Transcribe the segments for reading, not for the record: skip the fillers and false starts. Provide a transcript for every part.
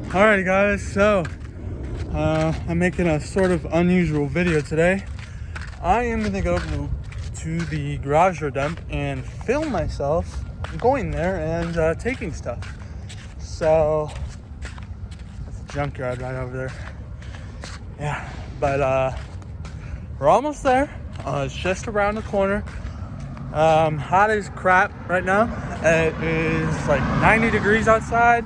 Alrighty guys, so I'm making a sort of unusual video today. I am gonna go to the garage door dump and film myself going there and taking stuff. So it's a junkyard right over there. Yeah, but we're almost there. It's just around the corner. Hot as crap right now. It is like 90 degrees outside.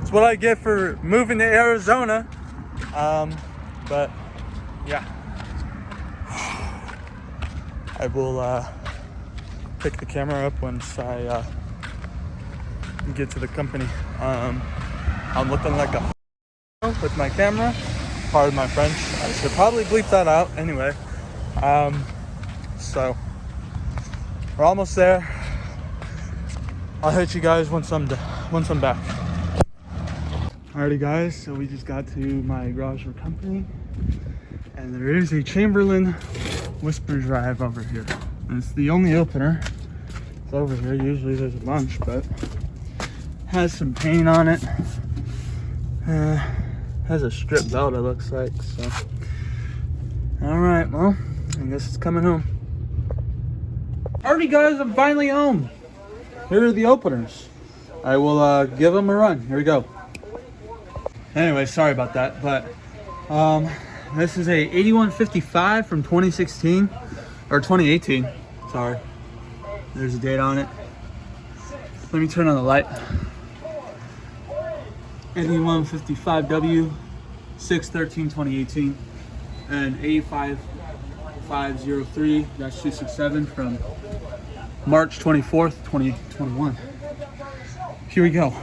It's what I get for moving to Arizona. But yeah, I will pick the camera up once I get to the company. I'm looking like a with my camera. Pardon my French. I should probably bleep that out anyway. So we're almost there. I'll hit you guys once I'm back. Alrighty guys, so we just got to my garage door company, and there is a Chamberlain Whisper Drive over here. And it's the only opener. It's over here. Usually there's a bunch, but has some paint on it. Has a strip belt, it looks like. So, all right, well, I guess it's coming home. Alrighty guys, I'm finally home. Here are the openers. I will give them a run. Here we go. Anyway, sorry about that, but this is a 8155 from 2016 or 2018. Sorry, there's a date on it. Let me turn on the light. 8155W 6/13/2018 and 85503-267 from March 24th, 2021. Here we go.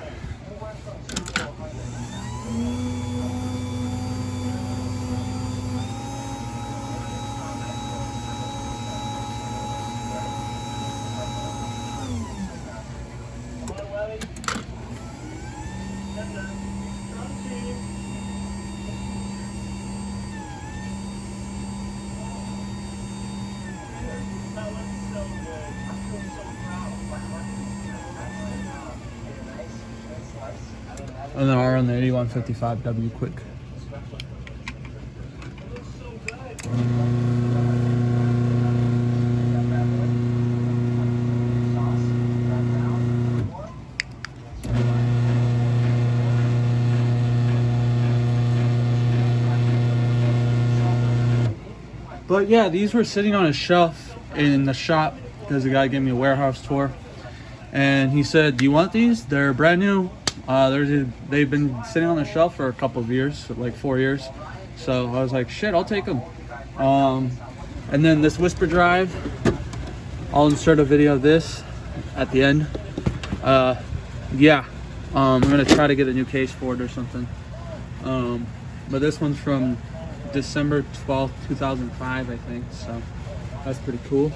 And then R on the 8155W quick. But yeah, these were sitting on a shelf in the shop because the guy gave me a warehouse tour. And he said, "Do you want these? They're brand new. They've been sitting on the shelf for a couple of years, like 4 years." So I was like, shit, I'll take them. And then this Whisper Drive, I'll insert a video of this at the end. Yeah, I'm gonna try to get a new case for it or something. But this one's from December 12th, 2005, I think. So that's pretty cool.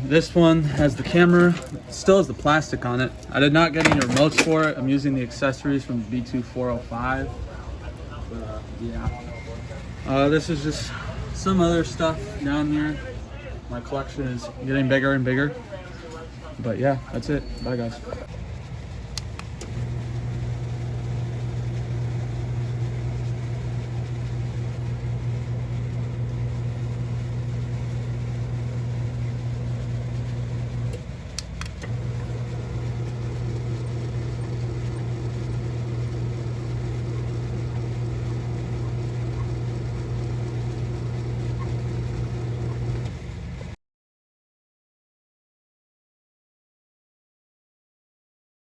This one has the camera, still has the plastic on it. I did not get any remotes for it. I'm using the accessories from the B2405. But, yeah. This is just some other stuff down here. My collection is getting bigger and bigger. But yeah, that's it. Bye guys.